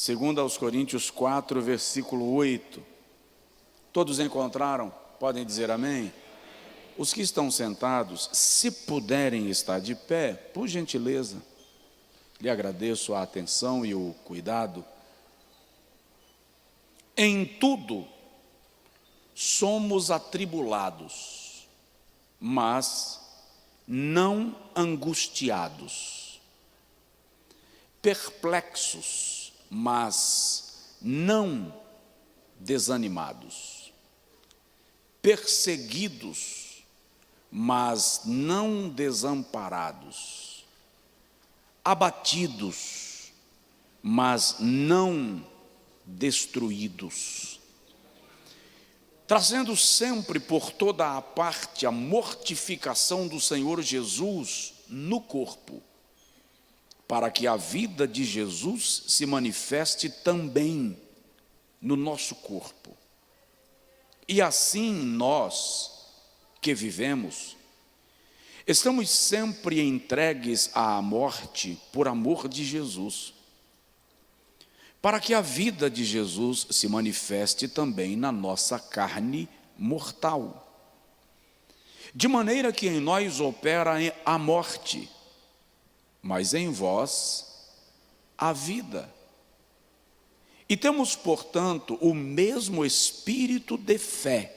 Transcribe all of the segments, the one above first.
Segundo aos Coríntios 4, versículo 8. Todos encontraram? Podem dizer amém? Os que estão sentados, se puderem estar de pé, por gentileza, lhe agradeço a atenção e o cuidado. Em tudo somos atribulados, mas não angustiados, perplexos, mas não desanimados, perseguidos, mas não desamparados, abatidos, mas não destruídos, trazendo sempre por toda a parte a mortificação do Senhor Jesus no corpo, para que a vida de Jesus se manifeste também no nosso corpo. E assim nós que vivemos, estamos sempre entregues à morte por amor de Jesus, para que a vida de Jesus se manifeste também na nossa carne mortal. De maneira que em nós opera a morte, mas em vós a vida. E temos, portanto, o mesmo espírito de fé,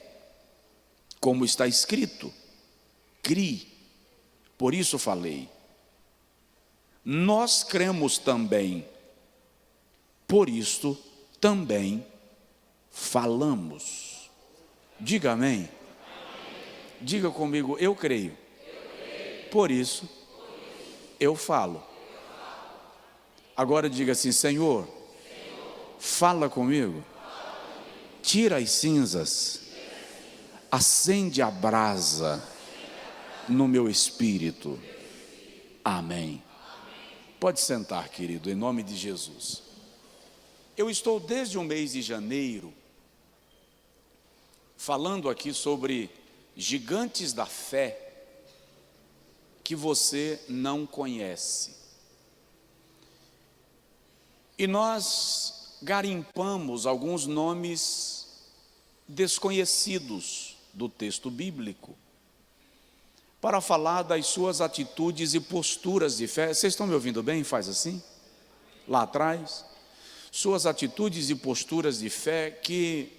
como está escrito: crie, por isso falei. Nós cremos também, por isso também falamos. Diga amém. Diga comigo: eu creio. Por isso eu falo. Agora diga assim: Senhor, fala comigo. Tira as cinzas, acende a brasa no meu espírito. Amém. Pode sentar, querido, em nome de Jesus. Eu estou desde o mês de janeiro falando aqui sobre gigantes da fé que você não conhece. E nós garimpamos alguns nomes desconhecidos do texto bíblico para falar das suas atitudes e posturas de fé. Vocês estão me ouvindo bem? Faz assim? Lá atrás. Suas atitudes e posturas de fé que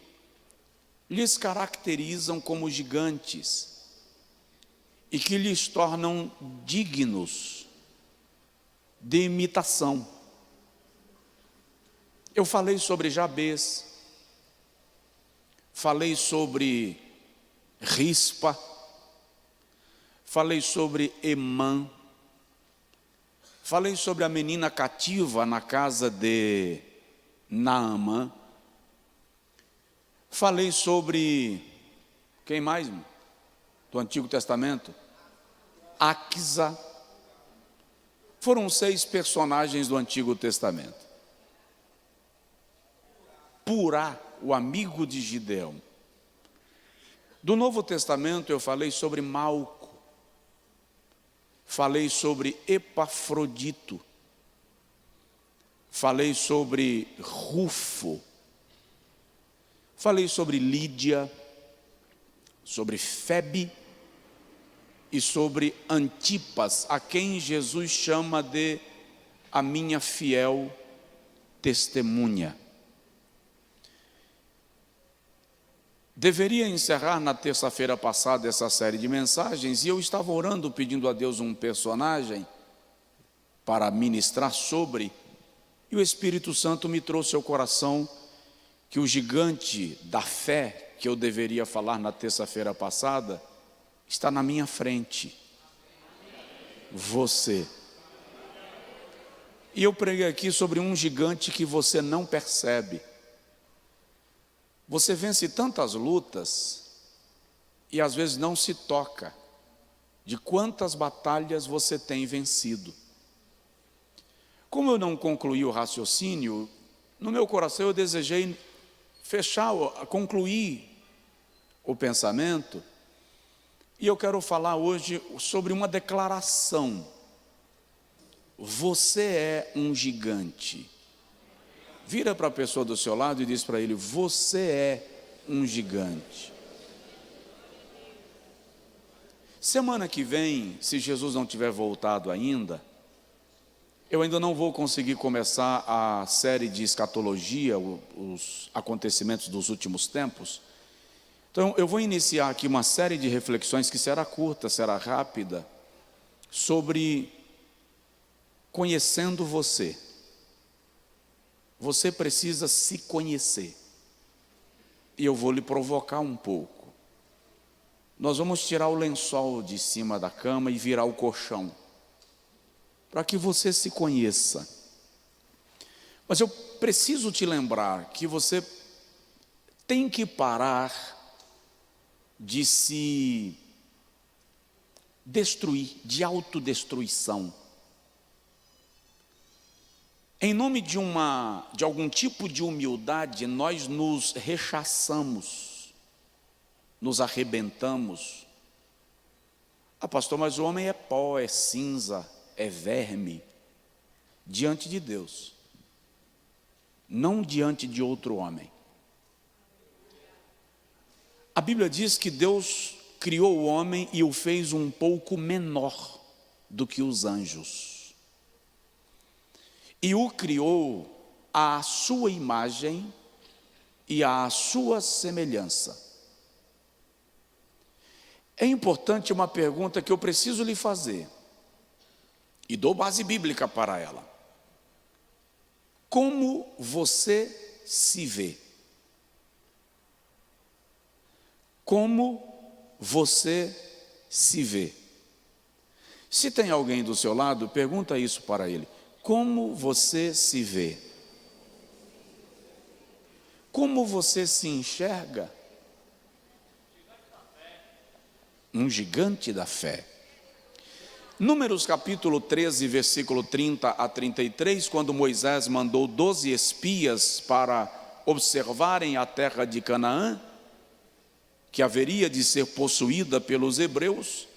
lhes caracterizam como gigantes e que lhes tornam dignos de imitação. Eu falei sobre Jabez, falei sobre Rispa, falei sobre Emã, falei sobre a menina cativa na casa de Naamã, falei sobre, quem mais? Do Antigo Testamento? Axa. Foram 6 personagens do Antigo Testamento. Purá, o amigo de Gideão. Do Novo Testamento eu falei sobre Malco, falei sobre Epafrodito, falei sobre Rufo, falei sobre Lídia, sobre Febe e sobre Antipas, a quem Jesus chama de a minha fiel testemunha. Deveria encerrar na terça-feira passada essa série de mensagens e eu estava orando pedindo a Deus um personagem para ministrar sobre, e o Espírito Santo me trouxe ao coração que o gigante da fé que eu deveria falar na terça-feira passada está na minha frente. Você. E eu preguei aqui sobre um gigante que você não percebe. Você vence tantas lutas e às vezes não se toca de quantas batalhas você tem vencido. Como eu não concluí o raciocínio, no meu coração eu desejei concluir o pensamento, e eu quero falar hoje sobre uma declaração. Você é um gigante. Vira para a pessoa do seu lado e diz para ele: você é um gigante. Semana que vem, se Jesus não tiver voltado ainda, eu ainda não vou conseguir começar a série de escatologia, os acontecimentos dos últimos tempos. Então, eu vou iniciar aqui uma série de reflexões que será curta, será rápida, sobre conhecendo você. Você precisa se conhecer. E eu vou lhe provocar um pouco. Nós vamos tirar o lençol de cima da cama e virar o colchão, para que você se conheça. Mas eu preciso te lembrar que você tem que parar de se destruir, de autodestruição. Em nome de algum tipo de humildade, nós nos rechaçamos, nos arrebentamos. Ah, pastor, mas o homem é pó, é cinza, é verme, diante de Deus, não diante de outro homem. A Bíblia diz que Deus criou o homem e o fez um pouco menor do que os anjos. E o criou à sua imagem e à sua semelhança. É importante uma pergunta que eu preciso lhe fazer, e dou base bíblica para ela. Como você se vê? Como você se vê? Se tem alguém do seu lado, pergunta isso para ele. Como você se vê? Como você se enxerga? Um gigante da fé. Números capítulo 13, versículo 30 a 33, quando Moisés mandou 12 espias para observarem a terra de Canaã, que haveria de ser possuída pelos hebreus,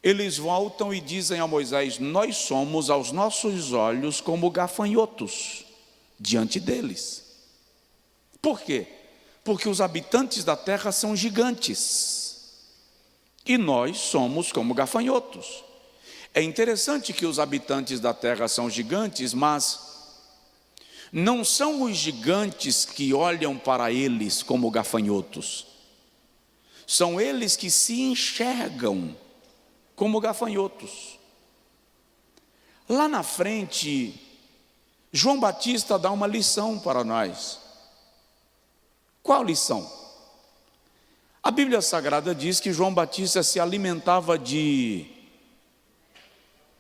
eles voltam e dizem a Moisés: nós somos aos nossos olhos como gafanhotos diante deles. Por quê? Porque os habitantes da terra são gigantes e nós somos como gafanhotos. É interessante que os habitantes da terra são gigantes, mas não são os gigantes que olham para eles como gafanhotos. São eles que se enxergam como gafanhotos. Lá na frente, João Batista dá uma lição para nós. Qual lição? A Bíblia Sagrada diz que João Batista se alimentava de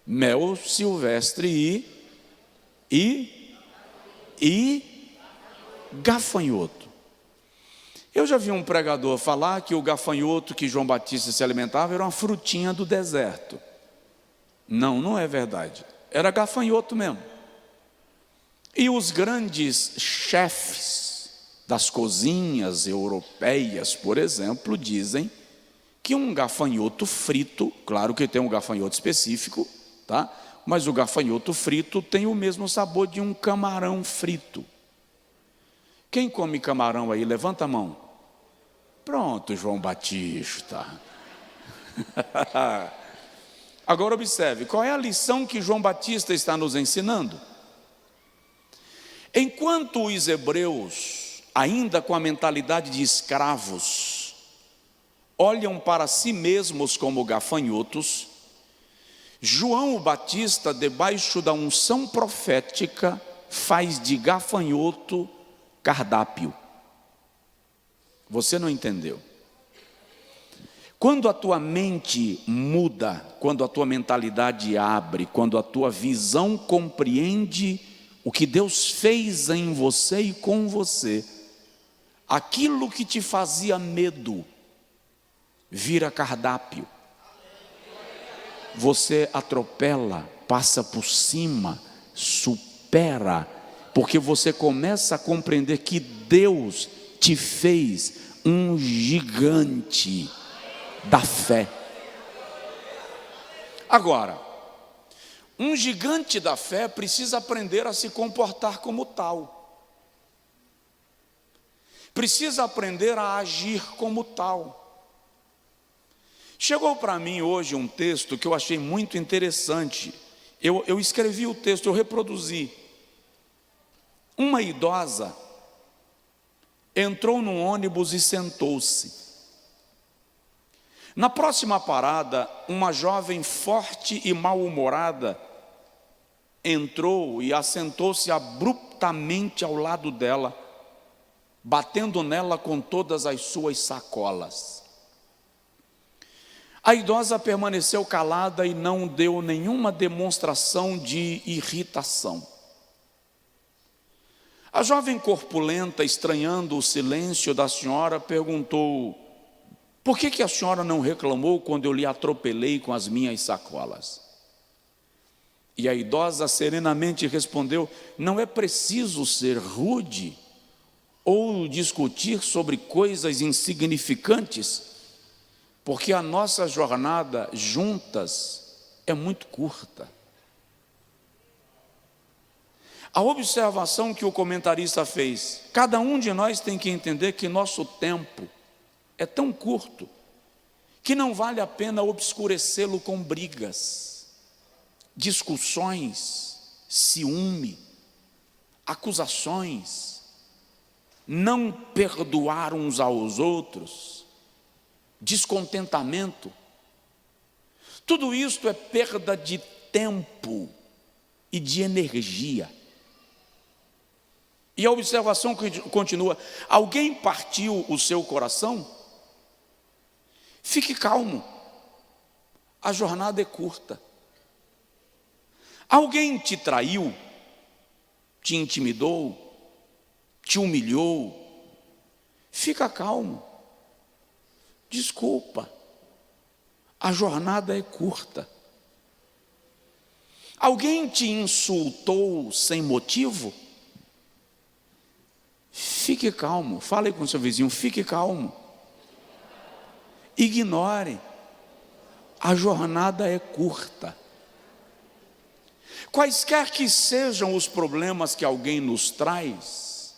mel silvestre e gafanhoto. Eu já vi um pregador falar que o gafanhoto que João Batista se alimentava era uma frutinha do deserto. Não, não é verdade. Era gafanhoto mesmo. E os grandes chefes das cozinhas europeias, por exemplo, dizem que um gafanhoto frito, claro que tem um gafanhoto específico, tá? Mas o gafanhoto frito tem o mesmo sabor de um camarão frito. Quem come camarão aí, levanta a mão. Pronto, João Batista. Agora observe, qual é a lição que João Batista está nos ensinando? Enquanto os hebreus, ainda com a mentalidade de escravos, olham para si mesmos como gafanhotos, João Batista, debaixo da unção profética, faz de gafanhoto cardápio. Você não entendeu? Quando a tua mente muda, quando a tua mentalidade abre, quando a tua visão compreende o que Deus fez em você e com você, aquilo que te fazia medo vira cardápio. Você atropela, passa por cima, supera, porque você começa a compreender que Deus te fez um gigante da fé. Agora, um gigante da fé precisa aprender a se comportar como tal. precisa aprender a agir como tal. Chegou para mim hoje um texto que eu achei muito interessante. Eu escrevi o texto, eu reproduzi. Uma idosa entrou num ônibus e sentou-se. Na próxima parada, uma jovem forte e mal-humorada entrou e assentou-se abruptamente ao lado dela, batendo nela com todas as suas sacolas. A idosa permaneceu calada e não deu nenhuma demonstração de irritação. A jovem corpulenta, estranhando o silêncio da senhora, perguntou: por que a senhora não reclamou quando eu lhe atropelei com as minhas sacolas? E a idosa serenamente respondeu: não é preciso ser rude ou discutir sobre coisas insignificantes, porque a nossa jornada juntas é muito curta. A observação que o comentarista fez: cada um de nós tem que entender que nosso tempo é tão curto que não vale a pena obscurecê-lo com brigas, discussões, ciúme, acusações, não perdoar uns aos outros, descontentamento. Tudo isto é perda de tempo e de energia. E a observação continua: alguém partiu o seu coração? Fique calmo, a jornada é curta. Alguém te traiu, te intimidou, te humilhou? Fica calmo, desculpa, a jornada é curta. Alguém te insultou sem motivo? Fique calmo, fale com seu vizinho, fique calmo. Ignore, a jornada é curta. Quaisquer que sejam os problemas que alguém nos traz,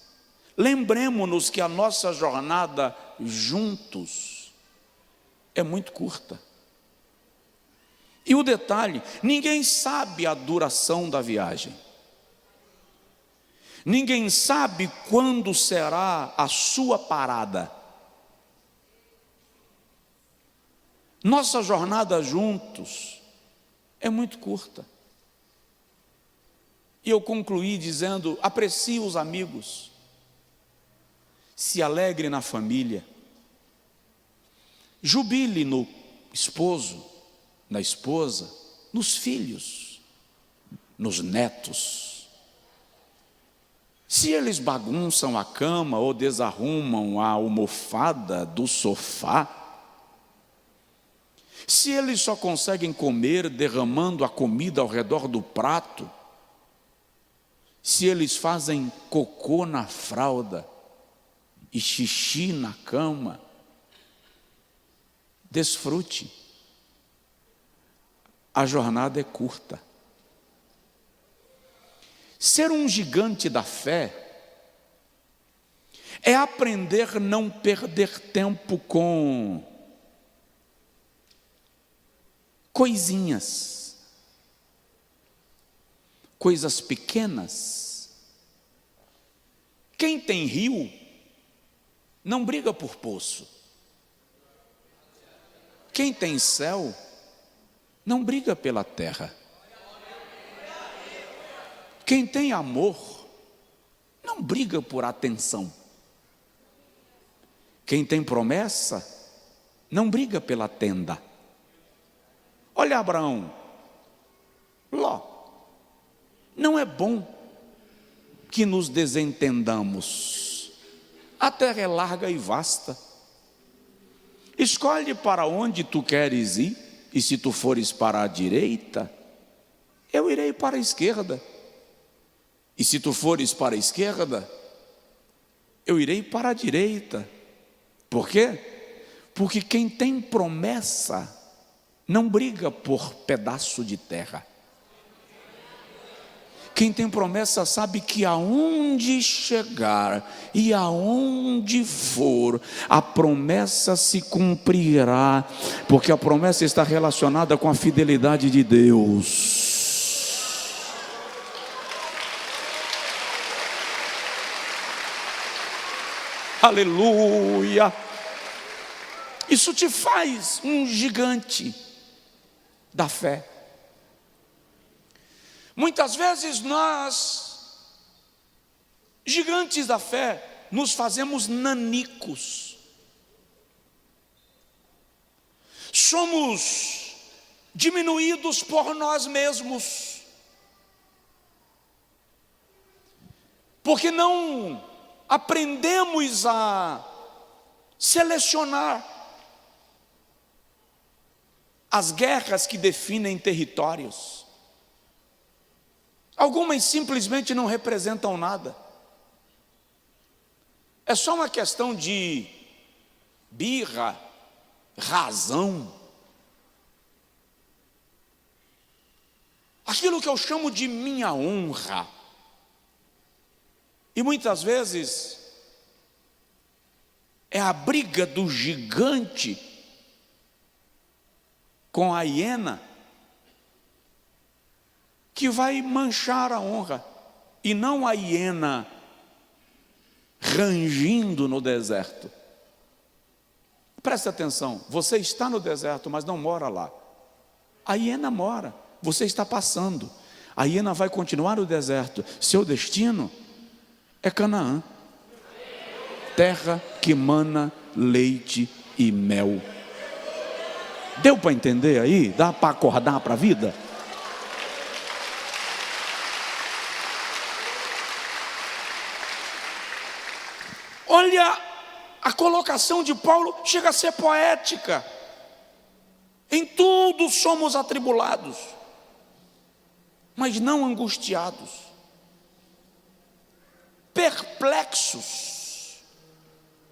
lembremos-nos que a nossa jornada juntos é muito curta. E o detalhe: ninguém sabe a duração da viagem. Ninguém sabe quando será a sua parada. Nossa jornada juntos é muito curta. E eu concluí dizendo: aprecie os amigos, se alegre na família, jubile no esposo, na esposa, nos filhos, nos netos. Se eles bagunçam a cama ou desarrumam a almofada do sofá, se eles só conseguem comer derramando a comida ao redor do prato, se eles fazem cocô na fralda e xixi na cama, desfrute. A jornada é curta. Ser um gigante da fé é aprender a não perder tempo com coisinhas, coisas pequenas. Quem tem rio não briga por poço. Quem tem céu não briga pela terra. Quem tem amor não briga por atenção. Quem tem promessa não briga pela tenda. Olha Abraão, Ló. Não é bom que nos desentendamos. A terra é larga e vasta. Escolhe para onde tu queres ir, e se tu fores para a direita, eu irei para a esquerda. E se tu fores para a esquerda, eu irei para a direita. Por quê? Porque quem tem promessa não briga por pedaço de terra. Quem tem promessa sabe que aonde chegar e aonde for, a promessa se cumprirá, porque a promessa está relacionada com a fidelidade de Deus. Aleluia! Isso te faz um gigante da fé. Muitas vezes nós, gigantes da fé, nos fazemos nanicos. Somos diminuídos por nós mesmos, porque não aprendemos a selecionar as guerras que definem territórios. Algumas simplesmente não representam nada. É só uma questão de birra, razão. Aquilo que eu chamo de minha honra. E muitas vezes é a briga do gigante com a hiena que vai manchar a honra, e não a hiena rangindo no deserto. Preste atenção, você está no deserto, mas não mora lá. A hiena mora, você está passando. A hiena vai continuar no deserto. Seu destino é Canaã, terra que mana leite e mel. Deu para entender aí? Dá para acordar para a vida? Olha, a colocação de Paulo chega a ser poética. Em tudo somos atribulados, mas não angustiados, perplexos,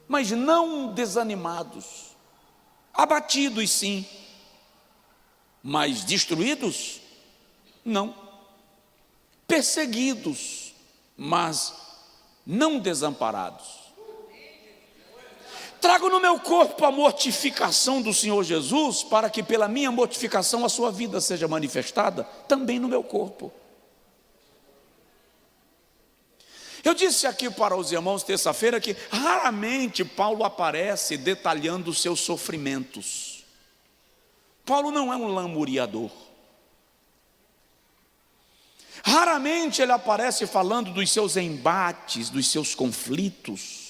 mas não desanimados, abatidos sim, mas destruídos? Não. Perseguidos, mas não desamparados. Trago no meu corpo a mortificação do Senhor Jesus, para que pela minha mortificação a sua vida seja manifestada também no meu corpo. Eu disse aqui para os irmãos terça-feira que raramente Paulo aparece detalhando os seus sofrimentos. Paulo não é um lamuriador. Raramente ele aparece falando dos seus embates, dos seus conflitos.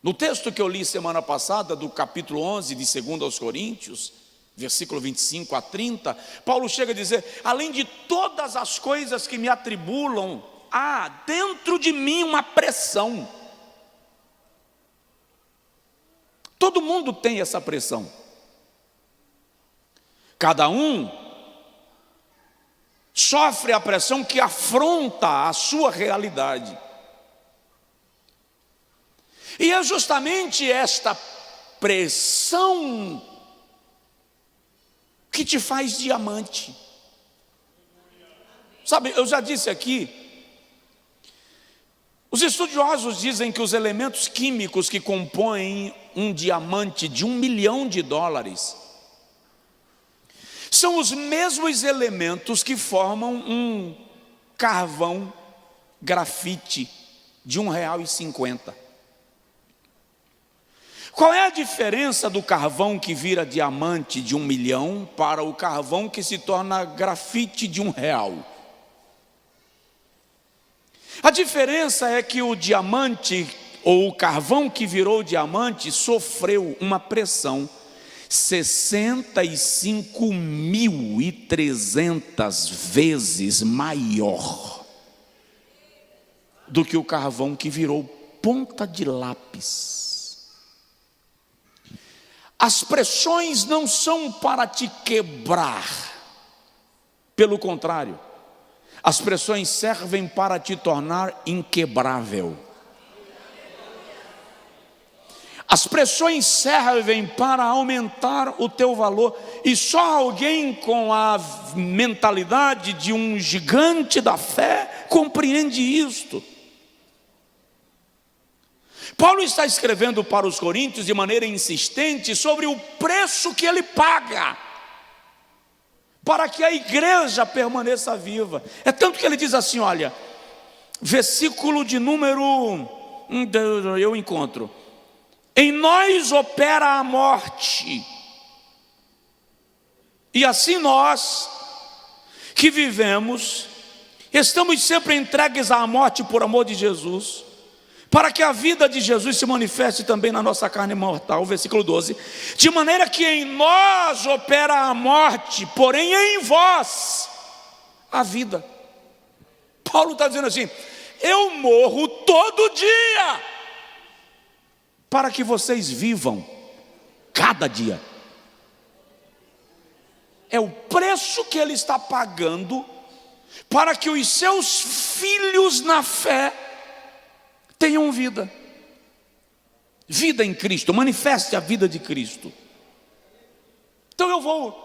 No texto que eu li semana passada, do capítulo 11 de 2 aos Coríntios, versículo 25 a 30, Paulo chega a dizer: além de todas as coisas que me atribulam, há dentro de mim uma pressão. Todo mundo tem essa pressão. Cada um sofre a pressão que afronta a sua realidade. E é justamente esta pressão que te faz diamante. Sabe, eu já disse aqui, os estudiosos dizem que os elementos químicos que compõem um diamante de $1 milhão são os mesmos elementos que formam um carvão grafite de R$1,50. Qual é a diferença do carvão que vira diamante de 1 milhão para o carvão que se torna grafite de R$1? A diferença é que o diamante, ou o carvão que virou diamante, sofreu uma pressão 65.300 vezes maior do que o carvão que virou ponta de lápis. As pressões não são para te quebrar, pelo contrário, as pressões servem para te tornar inquebrável. As pressões servem para aumentar o teu valor, e só alguém com a mentalidade de um gigante da fé compreende isto. Paulo está escrevendo para os coríntios de maneira insistente sobre o preço que ele paga para que a igreja permaneça viva. É tanto que ele diz assim, olha, versículo de número, eu encontro: em nós opera a morte, e assim nós que vivemos, estamos sempre entregues à morte por amor de Jesus, para que a vida de Jesus se manifeste também na nossa carne mortal. Versículo 12: de maneira que em nós opera a morte, porém em vós a vida. Paulo está dizendo assim: eu morro todo dia, para que vocês vivam cada dia. É o preço que ele está pagando para que os seus filhos na fé tenham vida. Vida em Cristo, manifeste a vida de Cristo. Então eu vou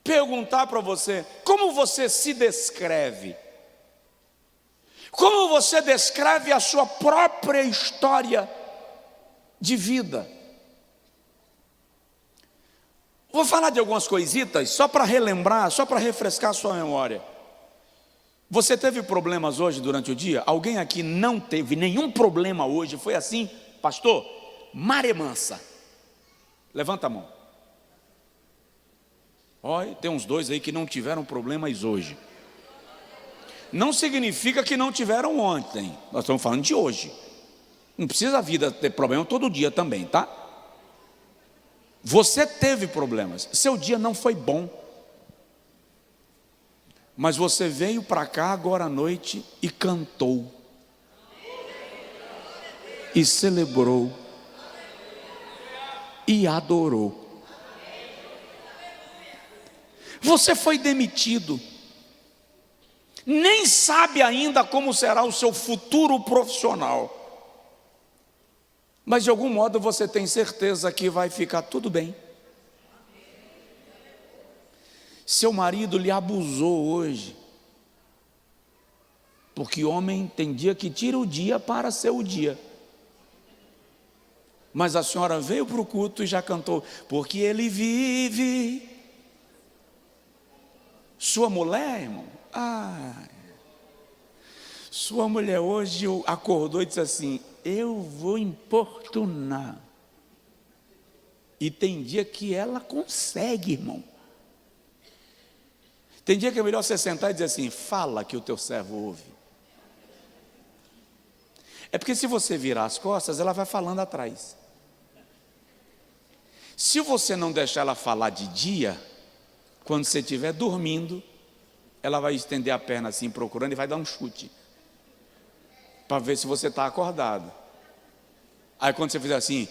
perguntar para você: como você se descreve? Como você descreve a sua própria história de vida? Vou falar de algumas coisitas só para relembrar, só para refrescar a sua memória. Você teve problemas hoje durante o dia? Alguém aqui não teve nenhum problema hoje? Foi assim, pastor? Maré mansa. Levanta a mão. Olha, tem uns dois aí que não tiveram problemas hoje. Não significa que não tiveram ontem. Nós estamos falando de hoje. Não precisa a vida ter problema todo dia também, tá? Você teve problemas, seu dia não foi bom, mas você veio para cá agora à noite e cantou, e celebrou, e adorou. Você foi demitido, nem sabe ainda como será o seu futuro profissional, mas de algum modo você tem certeza que vai ficar tudo bem. Seu marido lhe abusou hoje, porque homem tem dia que tira o dia para ser o dia. Mas a senhora veio para o culto e já cantou, porque ele vive. Sua mulher, irmão, sua mulher hoje acordou e disse assim: eu vou importunar. E tem dia que ela consegue, irmão. Tem dia que é melhor você sentar e dizer assim: fala que o teu servo ouve. É porque se você virar as costas, ela vai falando atrás. Se você não deixar ela falar de dia, quando você estiver dormindo, ela vai estender a perna assim procurando e vai dar um chute, para ver se você está acordado. Aí quando você fizer assim: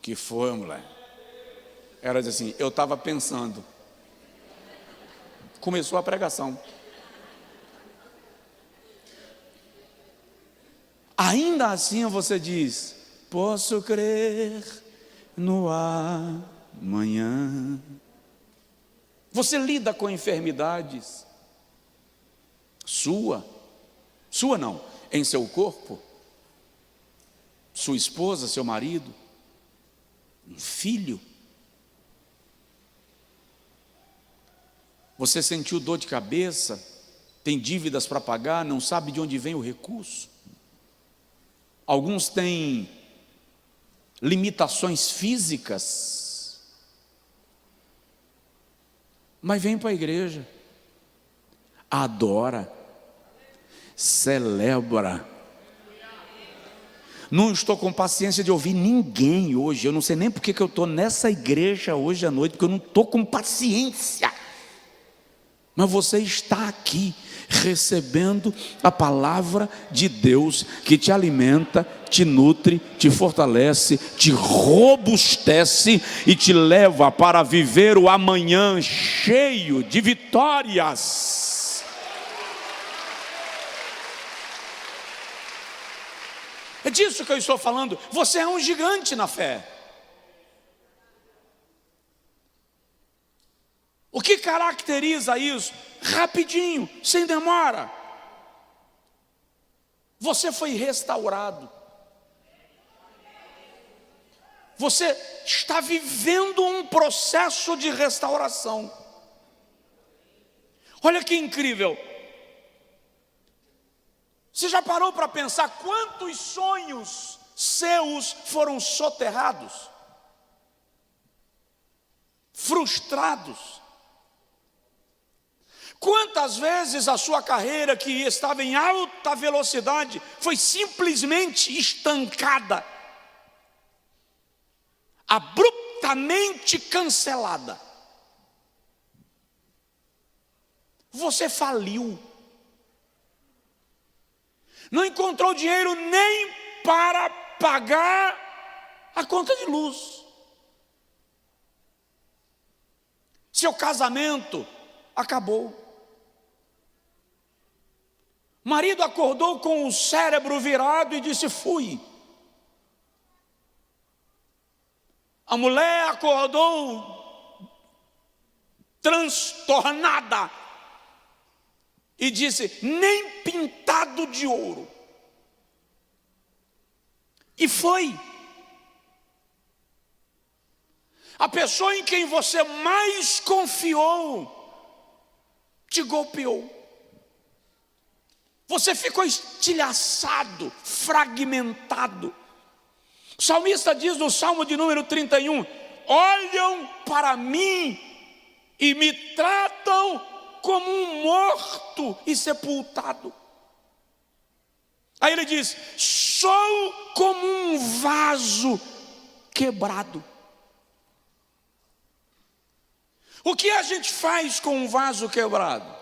que foi, mulher? Ela diz assim: eu estava pensando. Começou a pregação. Ainda assim você diz: posso crer no amanhã. Você lida com enfermidades sua não, em seu corpo, sua esposa, seu marido, um filho. Você sentiu dor de cabeça, tem dívidas para pagar, não sabe de onde vem o recurso. Alguns têm limitações físicas, mas vem para a igreja, adora, celebra. Não estou com paciência de ouvir ninguém hoje. Eu não sei nem porque que eu estou nessa igreja hoje à noite, porque eu não estou com paciência. Mas você está aqui recebendo a palavra de Deus, que te alimenta, te nutre, te fortalece, te robustece e te leva para viver o amanhã cheio de vitórias. É disso que eu estou falando. Você é um gigante na fé. O que caracteriza isso? Rapidinho, sem demora. Você foi restaurado. Você está vivendo um processo de restauração. Olha que incrível. Você já parou para pensar quantos sonhos seus foram soterrados, frustrados? Quantas vezes a sua carreira, que estava em alta velocidade, foi simplesmente estancada, abruptamente cancelada? Você faliu. Não encontrou dinheiro nem para pagar a conta de luz. Seu casamento acabou. Marido acordou com o cérebro virado e disse: fui. A mulher acordou transtornada e disse: nem pintado de ouro. E foi. A pessoa em quem você mais confiou te golpeou. Você ficou estilhaçado, fragmentado. O salmista diz no Salmo de número 31: olham para mim e me tratam como um morto e sepultado. Aí ele diz: sou como um vaso quebrado. O que a gente faz com um vaso quebrado?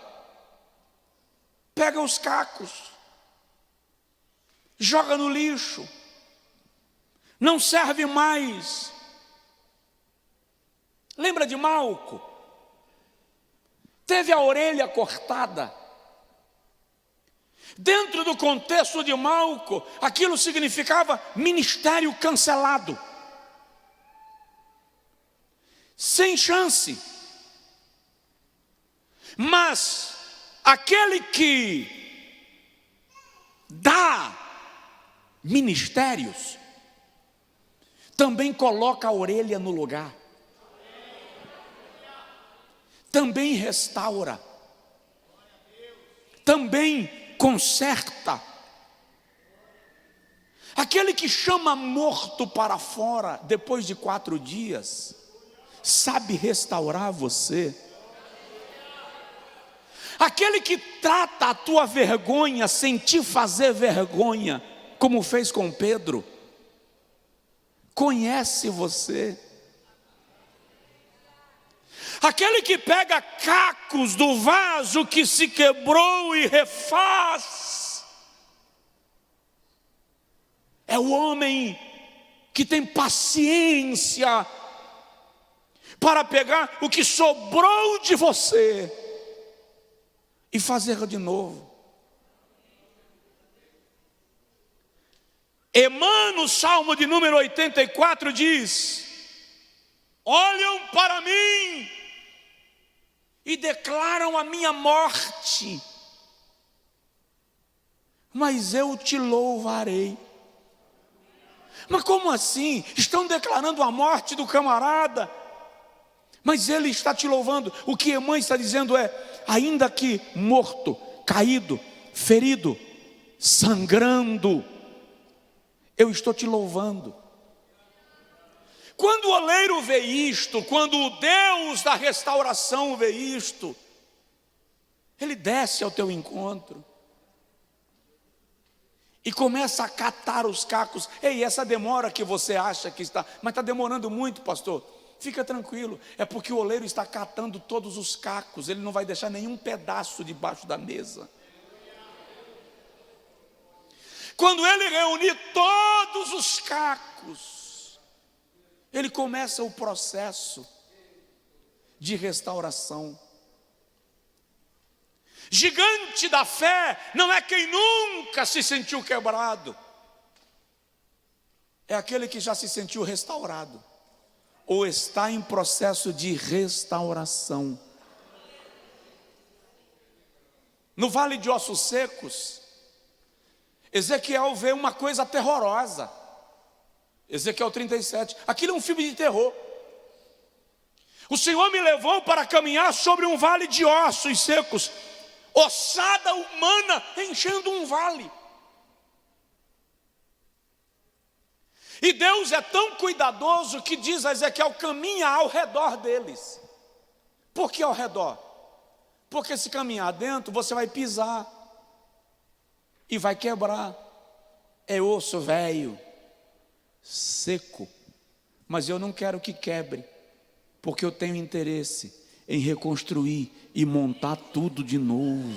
Pega os cacos, joga no lixo, não serve mais. Lembra de Malco? Teve a orelha cortada. Dentro do contexto de Malco, aquilo significava ministério cancelado, sem chance. Mas aquele que dá ministérios também coloca a orelha no lugar, também restaura, também conserta. Aquele que chama morto para fora depois de 4 dias sabe restaurar você. Aquele que trata a tua vergonha sem te fazer vergonha, como fez com Pedro, conhece você. Aquele que pega cacos do vaso que se quebrou e refaz, é o homem que tem paciência para pegar o que sobrou de você e fazer de novo. Emmanuel, Salmo de número 84 diz: olham para mim e declaram a minha morte, mas eu te louvarei. Mas como assim? Estão declarando a morte do camarada, mas ele está te louvando. O que Emmanuel está dizendo é: ainda que morto, caído, ferido, sangrando, eu estou te louvando. Quando o oleiro vê isto, quando o Deus da restauração vê isto, ele desce ao teu encontro e começa a catar os cacos. Ei, essa demora que você acha que está, mas está demorando muito, pastor. Fica tranquilo, é porque o oleiro está catando todos os cacos, ele não vai deixar nenhum pedaço debaixo da mesa. Quando ele reunir todos os cacos, ele começa o processo de restauração. Gigante da fé não é quem nunca se sentiu quebrado. é aquele que já se sentiu restaurado, ou está em processo de restauração. No vale de ossos secos, Ezequiel vê uma coisa terrorosa. Ezequiel 37, aquilo é um filme de terror. O Senhor me levou para caminhar sobre um vale de ossos secos, ossada humana enchendo um vale. E Deus é tão cuidadoso que diz a Ezequiel: caminha ao redor deles. Por que ao redor? Porque se caminhar dentro, você vai pisar e vai quebrar. É osso velho, seco. Mas eu não quero que quebre, porque eu tenho interesse em reconstruir e montar tudo de novo.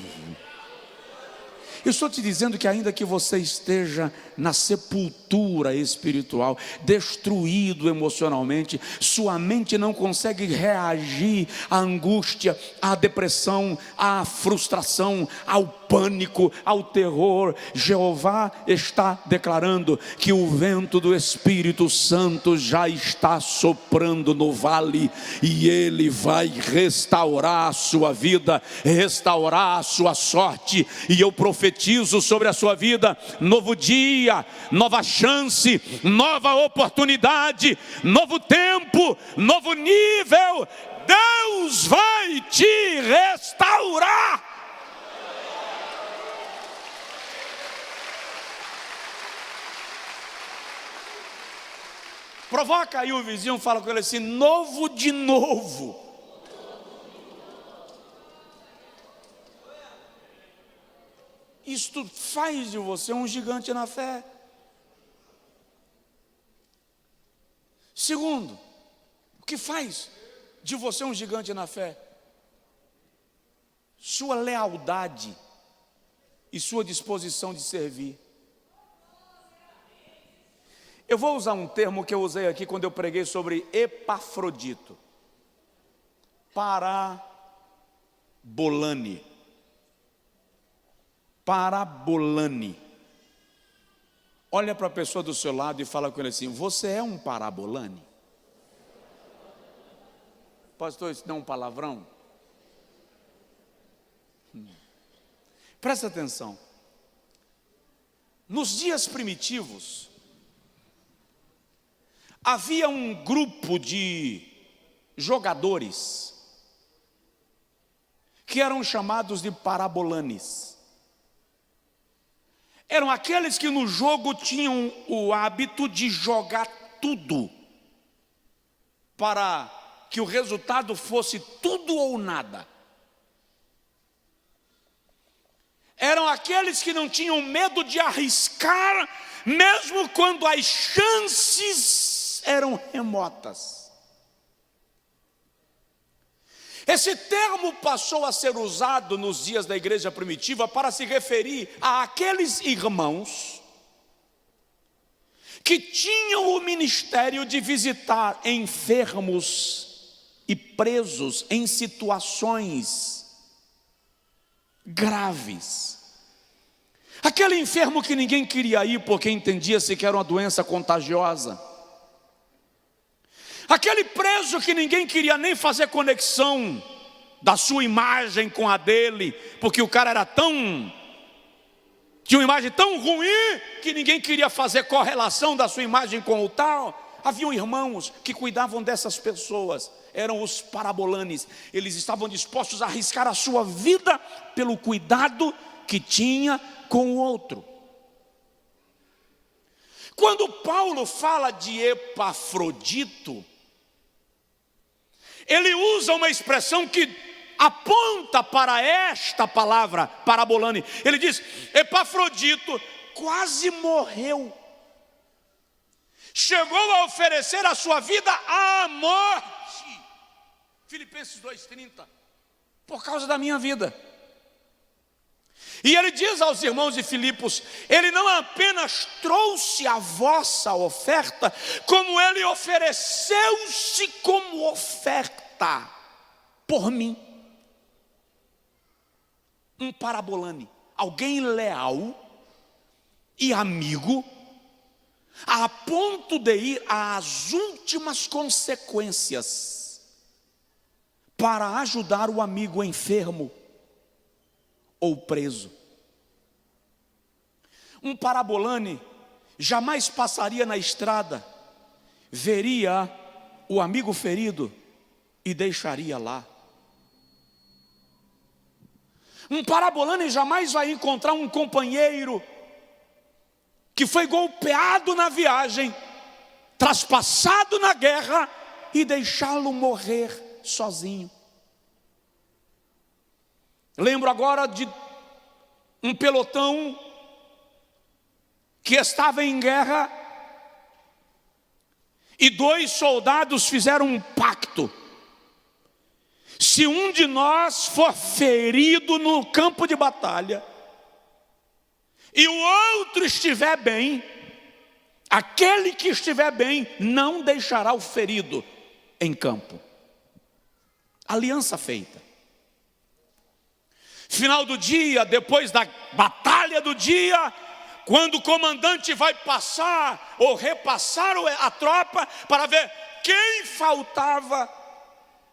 Eu estou te dizendo que ainda que você esteja na sepultura espiritual, destruído emocionalmente, sua mente não consegue reagir à angústia, à depressão, à frustração, ao pânico, ao terror. Jeová está declarando que o vento do Espírito Santo já está soprando no vale, e ele vai restaurar a sua vida, restaurar a sua sorte. E eu profetizo sobre a sua vida novo dia, nova chance, nova oportunidade, novo tempo, novo nível. Deus vai te restaurar. Provoca aí o vizinho, fala com ele assim: novo de novo. Isto faz de você um gigante na fé. Segundo, o que faz de você um gigante na fé? Sua lealdade e sua disposição de servir. Eu vou usar um termo que eu usei aqui quando eu preguei sobre Epafrodito. Parabolani. Parabolani. Olha para a pessoa do seu lado e fala com ele assim: você é um parabolani? Pastor, isso não é um palavrão? Presta atenção. Nos dias primitivos, havia um grupo de jogadores que eram chamados de parabolanes. Eram aqueles que no jogo tinham o hábito de jogar tudo, para que o resultado fosse tudo ou nada. Eram aqueles que não tinham medo de arriscar, mesmo quando as chances eram remotas. Esse termo passou a ser usado nos dias da igreja primitiva para se referir a aqueles irmãos que tinham o ministério de visitar enfermos e presos em situações graves. Aquele enfermo que ninguém queria ir porque entendia-se que era uma doença contagiosa. Aquele preso que ninguém queria nem fazer conexão da sua imagem com a dele, porque o cara tinha uma imagem tão ruim que ninguém queria fazer correlação da sua imagem com o tal. Haviam irmãos que cuidavam dessas pessoas, eram os parabolanes. Eles estavam dispostos a arriscar a sua vida pelo cuidado que tinha com o outro. Quando Paulo fala de Epafrodito, ele usa uma expressão que aponta para esta palavra, parabolane. Ele diz: Epafrodito quase morreu, chegou a oferecer a sua vida à morte. Filipenses 2:30, por causa da minha vida. E ele diz aos irmãos de Filipos: ele não apenas trouxe a vossa oferta, como ele ofereceu-se como oferta por mim. Um parabolane, alguém leal e amigo, a ponto de ir às últimas consequências para ajudar o amigo enfermo ou preso. Um parabolane jamais passaria na estrada, veria o amigo ferido e deixaria lá. Um parabolane jamais vai encontrar um companheiro que foi golpeado na viagem, traspassado na guerra, e deixá-lo morrer sozinho. Lembro agora de um pelotão que estava em guerra, e 2 soldados fizeram um pacto: se um de nós for ferido no campo de batalha e o outro estiver bem, aquele que estiver bem não deixará o ferido em campo. Aliança feita. Final do dia, depois da batalha do dia, quando o comandante vai passar ou repassar a tropa para ver quem faltava,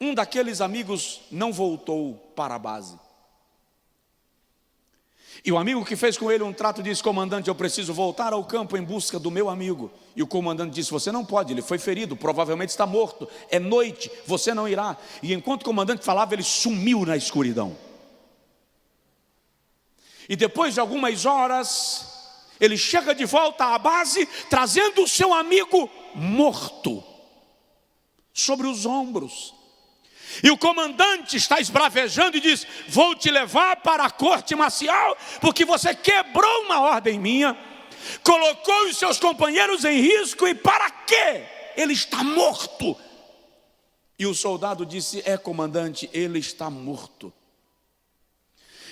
um daqueles amigos não voltou para a base. E o amigo que fez com ele um trato disse: comandante, eu preciso voltar ao campo em busca do meu amigo. E o comandante disse: você não pode, ele foi ferido, provavelmente está morto, é noite, você não irá. E enquanto o comandante falava, ele sumiu na escuridão. E depois de algumas horas, ele chega de volta à base, trazendo o seu amigo morto sobre os ombros. E o comandante está esbravejando e diz: vou te levar para a corte marcial, porque você quebrou uma ordem minha, colocou os seus companheiros em risco, e para quê? Ele está morto. E o soldado disse: é, comandante, ele está morto.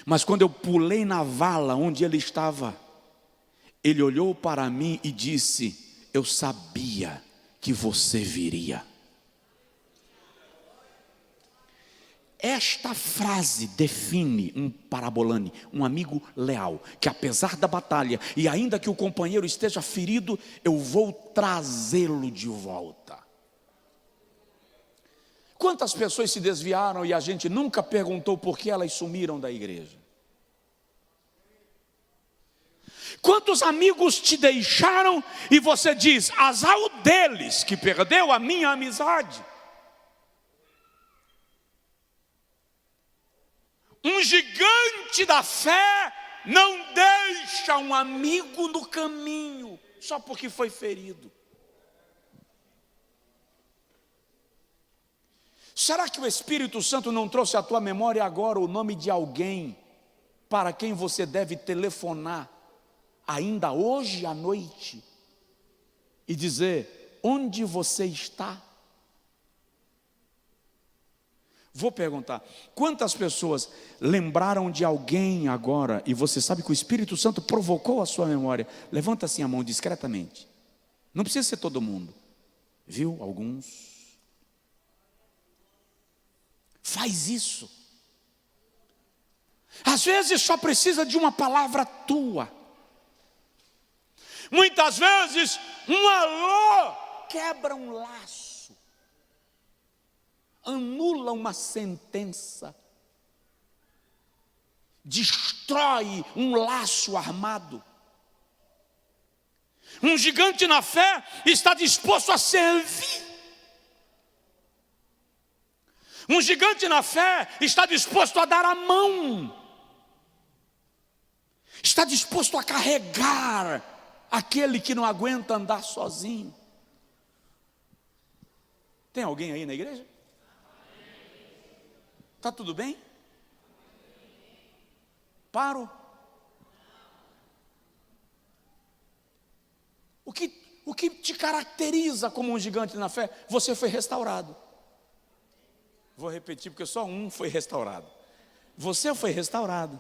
Mas quando eu pulei na vala onde ele estava, ele olhou para mim e disse: eu sabia que você viria. Esta frase define um parabolane, um amigo leal, que apesar da batalha, e ainda que o companheiro esteja ferido, eu vou trazê-lo de volta. Quantas pessoas se desviaram e a gente nunca perguntou por que elas sumiram da igreja? Quantos amigos te deixaram e você diz: azar o deles que perdeu a minha amizade? Um gigante da fé não deixa um amigo no caminho só porque foi ferido. Será que o Espírito Santo não trouxe à tua memória agora o nome de alguém para quem você deve telefonar ainda hoje à noite e dizer: onde você está? Vou perguntar: quantas pessoas lembraram de alguém agora e você sabe que o Espírito Santo provocou a sua memória? Levanta assim a mão discretamente. Não precisa ser todo mundo. Viu? Alguns. Faz isso. Às vezes só precisa de uma palavra tua. Muitas vezes um alô quebra um laço, anula uma sentença, destrói um laço armado. Um gigante na fé está disposto a servir. Um gigante na fé está disposto a dar a mão, está disposto a carregar aquele que não aguenta andar sozinho. Tem alguém aí na igreja? Está tudo bem? Paro? O que te caracteriza como um gigante na fé? Você foi restaurado. Vou repetir porque só um foi restaurado. Você foi restaurado.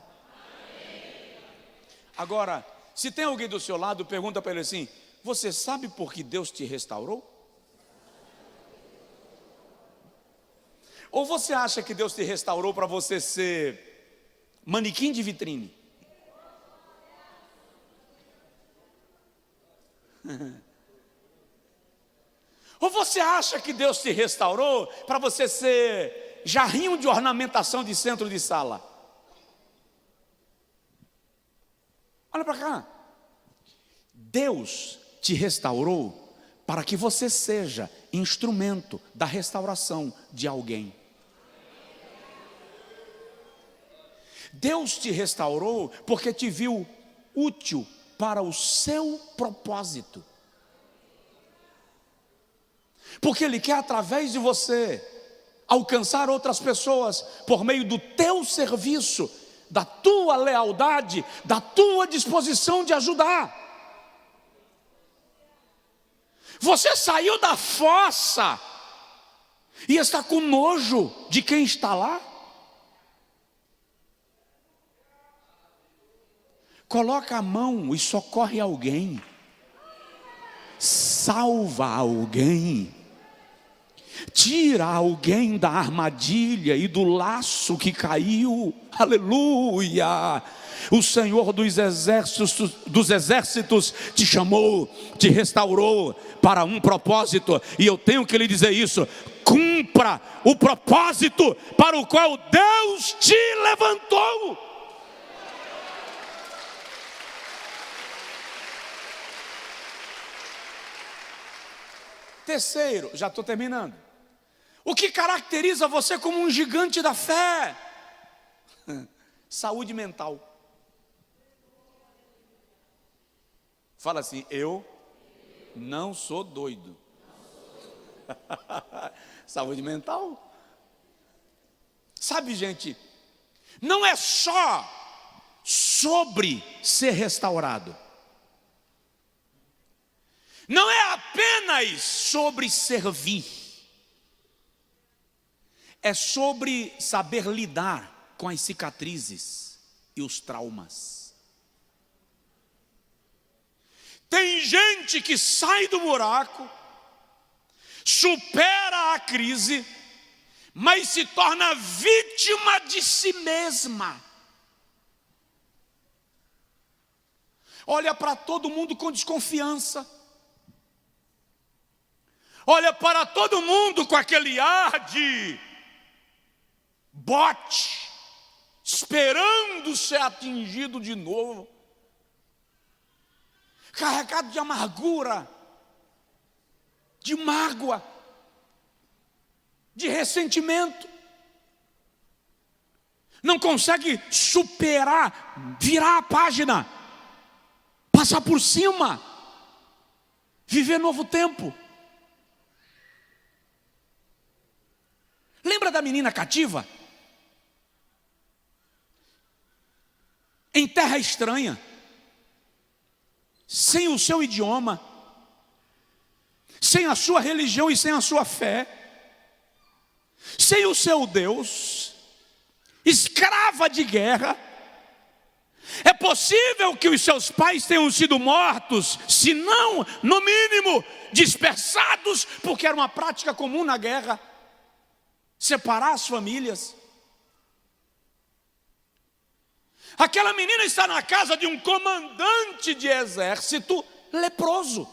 Agora, se tem alguém do seu lado, pergunta para ele assim: você sabe por que Deus te restaurou? Ou você acha que Deus te restaurou para você ser manequim de vitrine? Ou você acha que Deus te restaurou para você ser jarrinho de ornamentação de centro de sala? Olha para cá. Deus te restaurou para que você seja instrumento da restauração de alguém. Deus te restaurou porque te viu útil para o seu propósito. Porque Ele quer, através de você, alcançar outras pessoas por meio do teu serviço, da tua lealdade, da tua disposição de ajudar. Você saiu da fossa e está com nojo de quem está lá? Coloca a mão e socorre alguém. Salva alguém. Tira alguém da armadilha e do laço que caiu. Aleluia! O Senhor dos exércitos te chamou, te restaurou para um propósito. E eu tenho que lhe dizer isso: cumpra o propósito para o qual Deus te levantou. Terceiro, já estou terminando. O que caracteriza você como um gigante da fé? Saúde mental. Fala assim: eu não sou doido. Saúde mental. Sabe, gente, não é só sobre ser restaurado. Não é apenas sobre servir. É sobre saber lidar com as cicatrizes e os traumas. Tem gente que sai do buraco, supera a crise, mas se torna vítima de si mesma. Olha para todo mundo com desconfiança. Olha para todo mundo com aquele ar de bote, esperando ser atingido de novo, carregado de amargura, de mágoa, de ressentimento. Não consegue superar, virar a página, passar por cima, viver novo tempo. Lembra da menina cativa? Em terra estranha, sem o seu idioma, sem a sua religião e sem a sua fé, sem o seu Deus, escrava de guerra. É possível que os seus pais tenham sido mortos, se não, no mínimo, dispersados, porque era uma prática comum na guerra, separar as famílias. Aquela menina está na casa de um comandante de exército leproso.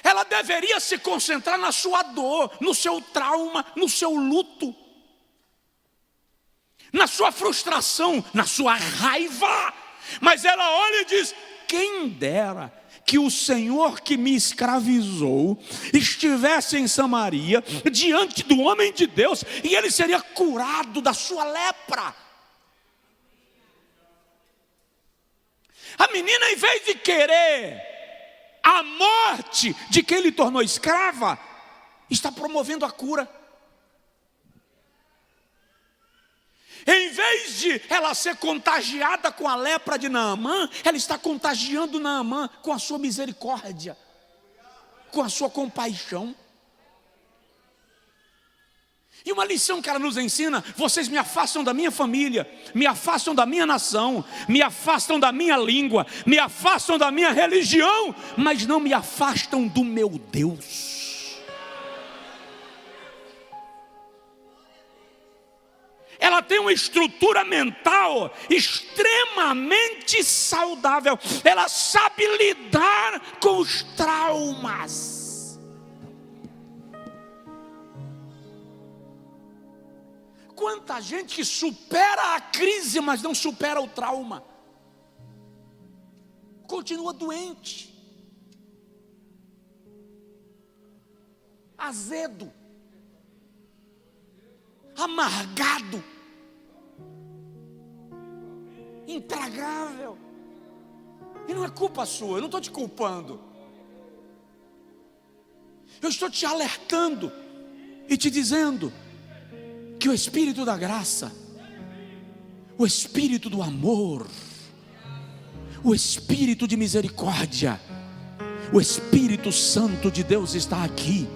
Ela deveria se concentrar na sua dor, no seu trauma, no seu luto, na sua frustração, na sua raiva. Mas ela olha e diz: quem dera que o Senhor que me escravizou estivesse em Samaria, diante do homem de Deus, e ele seria curado da sua lepra. A menina, em vez de querer a morte de quem lhe tornou escrava, está promovendo a cura. Em vez de ela ser contagiada com a lepra de Naamã, ela está contagiando Naamã com a sua misericórdia, com a sua compaixão. E uma lição que ela nos ensina: vocês me afastam da minha família, me afastam da minha nação, me afastam da minha língua, me afastam da minha religião, mas não me afastam do meu Deus. ela tem uma estrutura mental extremamente saudável. Ela sabe lidar com os traumas. Quanta gente que supera a crise, mas não supera o trauma. Continua doente, azedo, amargado, intragável. E não é culpa sua, eu não estou te culpando. Eu estou te alertando e te dizendo que o Espírito da graça, o Espírito do amor, o Espírito de misericórdia, o Espírito Santo de Deus está aqui.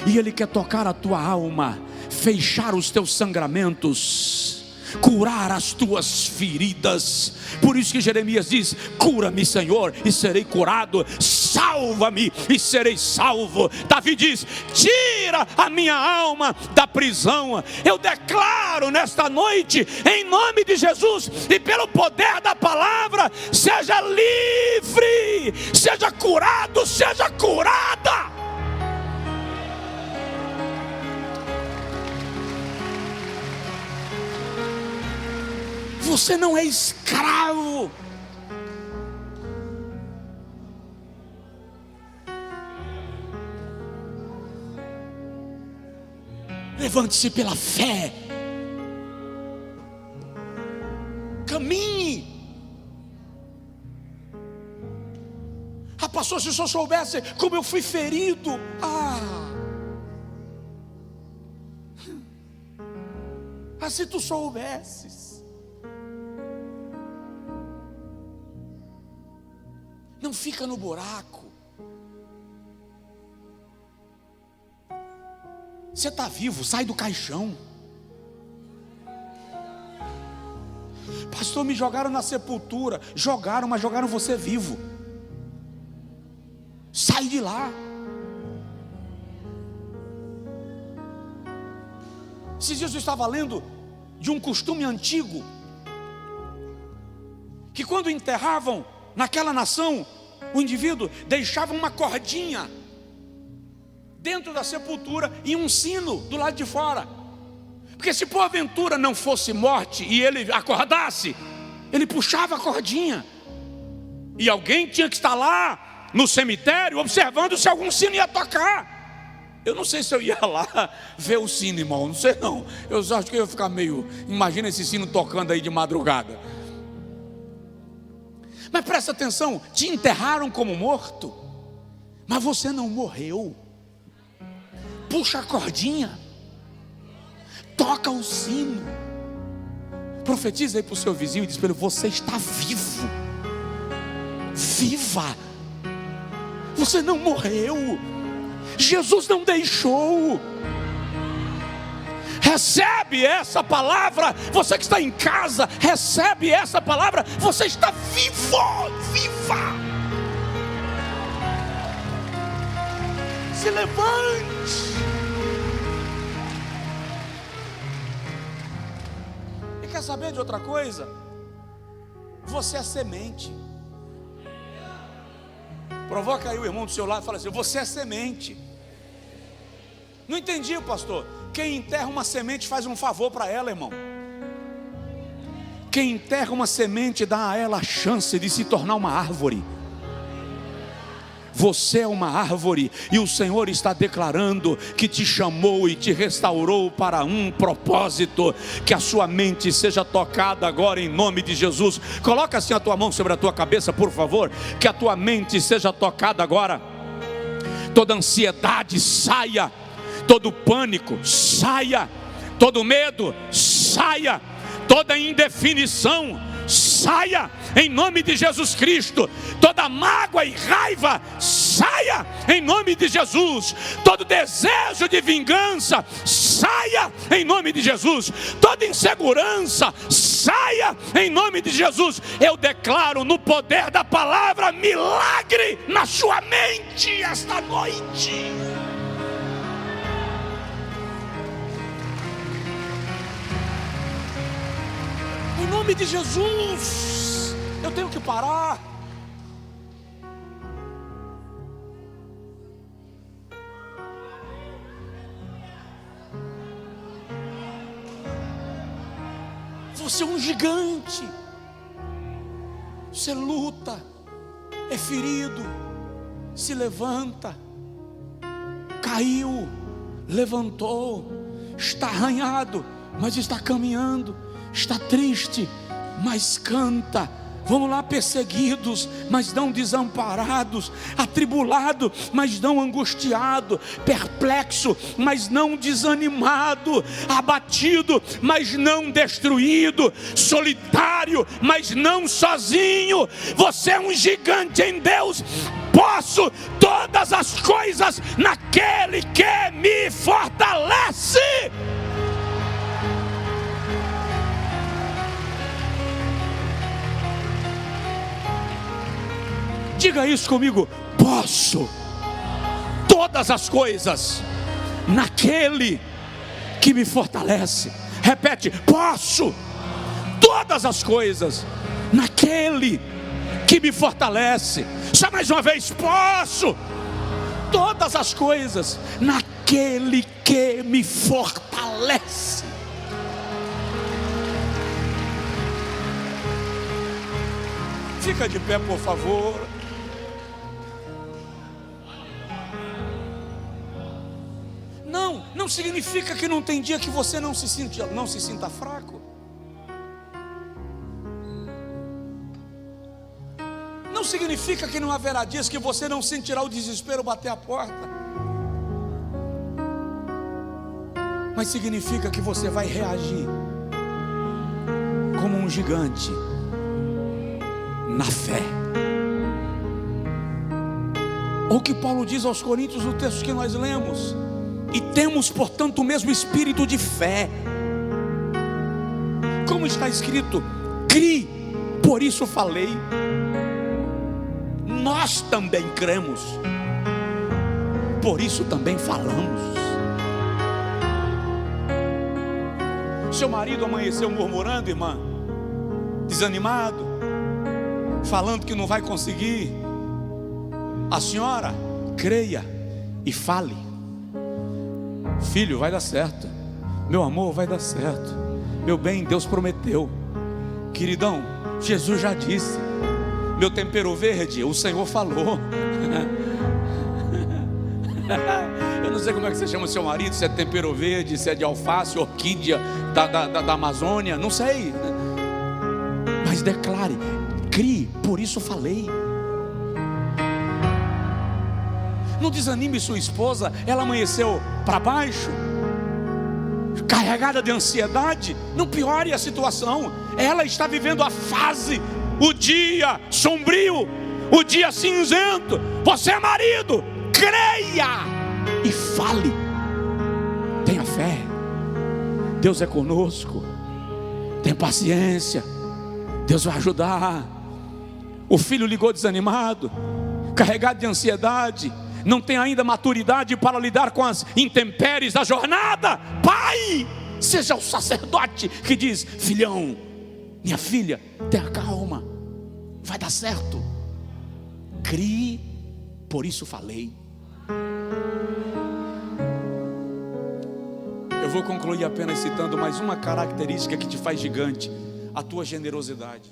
E Ele quer tocar a tua alma, fechar os teus sangramentos, curar as tuas feridas. Por isso que Jeremias diz: cura-me, Senhor, e serei curado, salva-me e serei salvo. Davi diz: tira a minha alma da prisão. Eu declaro nesta noite, em nome de Jesus e pelo poder da palavra, seja livre, seja curado, seja curada. Você não é escravo. Levante-se pela fé. Caminhe. Ah, pastor, se o senhor soubesse como eu fui ferido. Se tu soubesses. Não fica no buraco. Você está vivo, sai do caixão. Pastor, me jogaram na sepultura. Jogaram, mas jogaram você vivo. Sai de lá. Esses dias eu estava lendo de um costume antigo, que quando enterravam naquela nação, o indivíduo deixava uma cordinha dentro da sepultura e um sino do lado de fora, porque se porventura não fosse morte e ele acordasse, ele puxava a cordinha e alguém tinha que estar lá no cemitério observando se algum sino ia tocar. Eu não sei se eu ia lá ver o sino, irmão, não sei não. Eu acho que eu ia ficar meio... Imagina esse sino tocando aí de madrugada. Mas presta atenção, te enterraram como morto, mas você não morreu. Puxa a cordinha, toca o sino, profetiza aí para o seu vizinho e diz para ele: você está vivo, viva, você não morreu, Jesus não deixou. Recebe essa palavra, você que está em casa, recebe essa palavra, você está vivo, viva. Se levante. E quer saber de outra coisa? Você é semente. Provoca aí o irmão do seu lado e fala assim: você é semente. Não entendi, pastor. Quem enterra uma semente faz um favor para ela, irmão. Quem enterra uma semente dá a ela a chance de se tornar uma árvore. Você é uma árvore e o Senhor está declarando que te chamou e te restaurou para um propósito. Que a sua mente seja tocada agora em nome de Jesus. Coloca assim a tua mão sobre a tua cabeça, por favor. Que a tua mente seja tocada agora. Toda ansiedade saia, todo pânico saia, todo medo saia, toda indefinição saia em nome de Jesus Cristo. Toda mágoa e raiva saia em nome de Jesus. Todo desejo de vingança saia em nome de Jesus. Toda insegurança saia em nome de Jesus. Eu declaro no poder da palavra milagre na sua mente esta noite. nome de Jesus, eu tenho que parar. Você é um gigante. Você luta, é ferido, se levanta, caiu, levantou, está arranhado, mas está caminhando, está triste, mas canta. Vamos lá, perseguidos, mas não desamparados, atribulado, mas não angustiado, perplexo, mas não desanimado, abatido, mas não destruído, solitário, mas não sozinho. Você é um gigante em Deus. Posso todas as coisas naquele que me fortalece. Diga isso comigo: posso todas as coisas naquele que me fortalece. Repete: posso todas as coisas naquele que me fortalece. Só mais uma vez: posso todas as coisas naquele que me fortalece. Fica de pé, por favor. Não significa que não tem dia que você não se sinta fraco. Não significa que não haverá dias que você não sentirá o desespero bater a porta. Mas significa que você vai reagir como um gigante na fé. O que Paulo diz aos Coríntios no texto que nós lemos: e temos, portanto, o mesmo espírito de fé. Como está escrito: cri, por isso falei. Nós também cremos, por isso também falamos. Seu marido amanheceu murmurando, irmã, desanimado, falando que não vai conseguir. A senhora creia e fale: filho, vai dar certo. Meu amor, vai dar certo. Meu bem, Deus prometeu. Queridão, Jesus já disse. Meu tempero verde, o Senhor falou. Eu não sei como é que você chama o seu marido, se é tempero verde, se é de alface, orquídea da Amazônia, não sei. Mas declare: crie, por isso falei. Não desanime sua esposa. Ela amanheceu para baixo, carregada de ansiedade. Não piore a situação. Ela está vivendo a fase, o dia sombrio, o dia cinzento. Você é marido, creia e fale. Tenha fé. Deus é conosco. Tenha paciência. Deus vai ajudar. O filho ligou desanimado, carregado de ansiedade, não tem ainda maturidade para lidar com as intempéries da jornada. Pai, seja o sacerdote que diz: filhão, minha filha, tenha calma, vai dar certo. Crie, por isso falei. Eu vou concluir apenas citando mais uma característica que te faz gigante: a tua generosidade.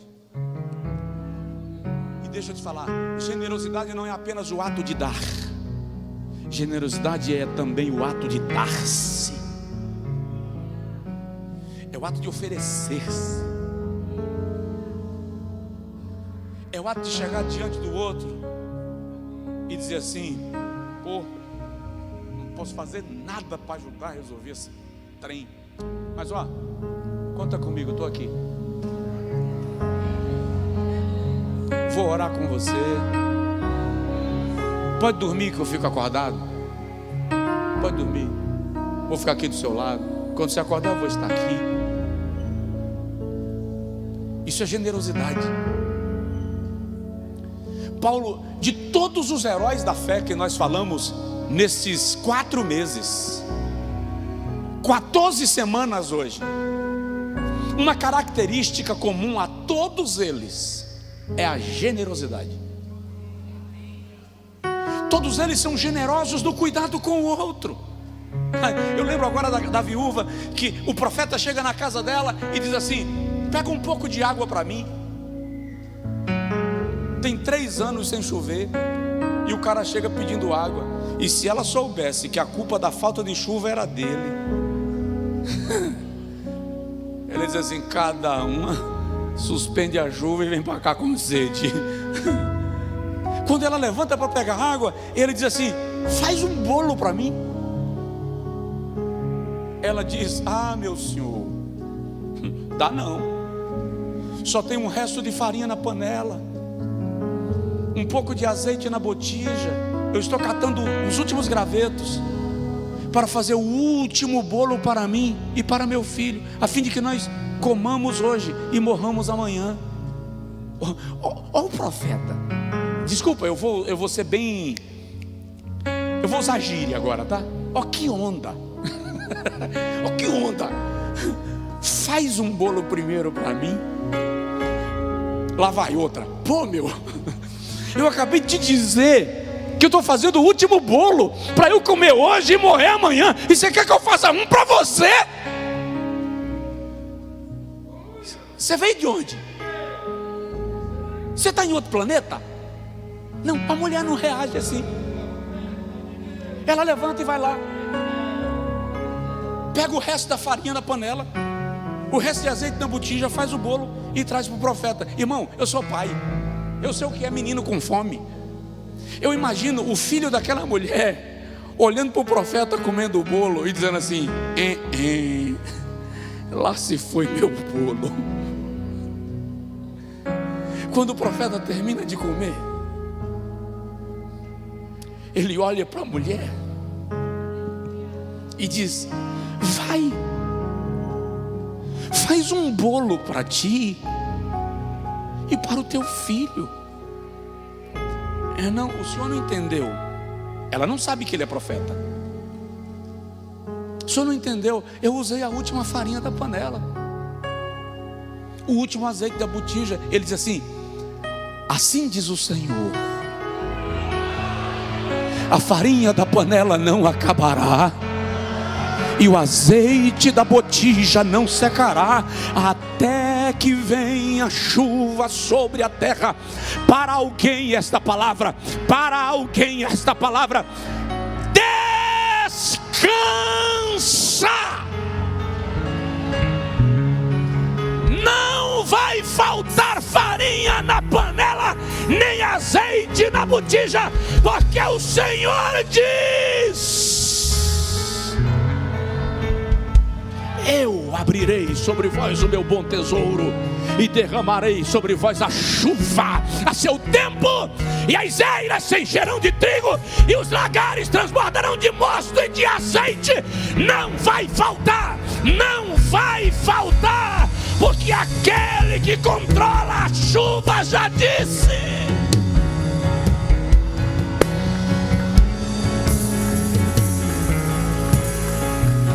E deixa eu te falar, generosidade não é apenas o ato de dar. Generosidade é também o ato de dar-se. É o ato de oferecer-se. É o ato de chegar diante do outro e dizer assim: pô, não posso fazer nada para ajudar a resolver esse trem, mas ó, conta comigo, estou aqui. Vou orar com você. Pode dormir que eu fico acordado. Pode dormir. Vou ficar aqui do seu lado. Quando você acordar, eu vou estar aqui. Isso é generosidade. Paulo, de todos os heróis da fé que nós falamos nesses 4 meses, 14 semanas hoje, Uma característica comum a todos eles é a generosidade. Todos eles são generosos no cuidado com o outro. Eu lembro agora da viúva, que o profeta chega na casa dela e diz assim: pega um pouco de água para mim. Tem 3 anos sem chover, e o cara chega pedindo água. E se ela soubesse que a culpa da falta de chuva era dele, ele diz assim: cada uma suspende a chuva e vem para cá com sede. Quando ela levanta para pegar água, ele diz assim: faz um bolo para mim. Ela diz: ah, meu senhor, dá não, só tem um resto de farinha na panela, um pouco de azeite na botija. Eu estou catando os últimos gravetos para fazer o último bolo para mim e para meu filho, a fim de que nós comamos hoje e morramos amanhã. Ó o profeta. Desculpa, eu vou ser bem, eu vou usar gíria agora, tá? Ó que onda. Ó que onda. Faz um bolo primeiro para mim. Lá vai outra. Pô, meu, eu acabei de te dizer que eu estou fazendo o último bolo para eu comer hoje e morrer amanhã, e você quer que eu faça um para você? Você veio de onde? Você está em outro planeta? Não, a mulher não reage assim. Ela levanta e vai lá, pega o resto da farinha na panela, o resto de azeite na botija, faz o bolo e traz para o profeta. Irmão, eu sou pai, eu sei o que é menino com fome. Eu imagino o filho daquela mulher olhando para o profeta comendo o bolo e dizendo assim: lá se foi meu bolo. Quando o profeta termina de comer, ele olha para a mulher e diz: vai, faz um bolo para ti e para o teu filho. Não, o senhor não entendeu. Ela não sabe que ele é profeta. O senhor não entendeu. Eu usei a última farinha da panela, o último azeite da botija. Ele diz assim: assim diz o Senhor, a farinha da panela não acabará, e o azeite da botija não secará, até que venha chuva sobre a terra. Para alguém esta palavra, para alguém esta palavra: descansa. Não vai faltar farinha na panela, nem azeite na botija, porque o Senhor diz: eu abrirei sobre vós o meu bom tesouro, e derramarei sobre vós a chuva a seu tempo, e as eiras se encherão de trigo, e os lagares transbordarão de mosto e de azeite. Não vai faltar, não vai faltar, porque aquele que controla a chuva já disse.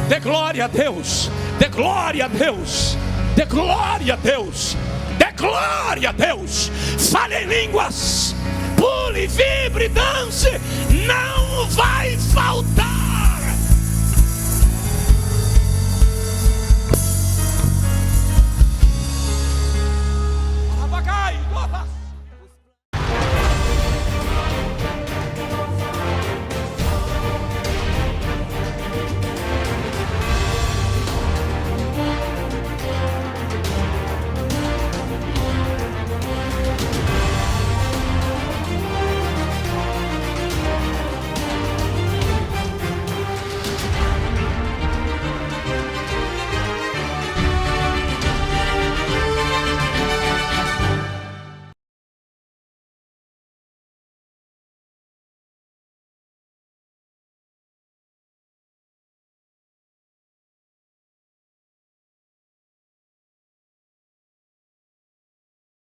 Dê glória a Deus, dê glória a Deus, dê glória a Deus, dê glória a Deus. Fale em línguas, pule, vibre, dance, não vai faltar. Abacai,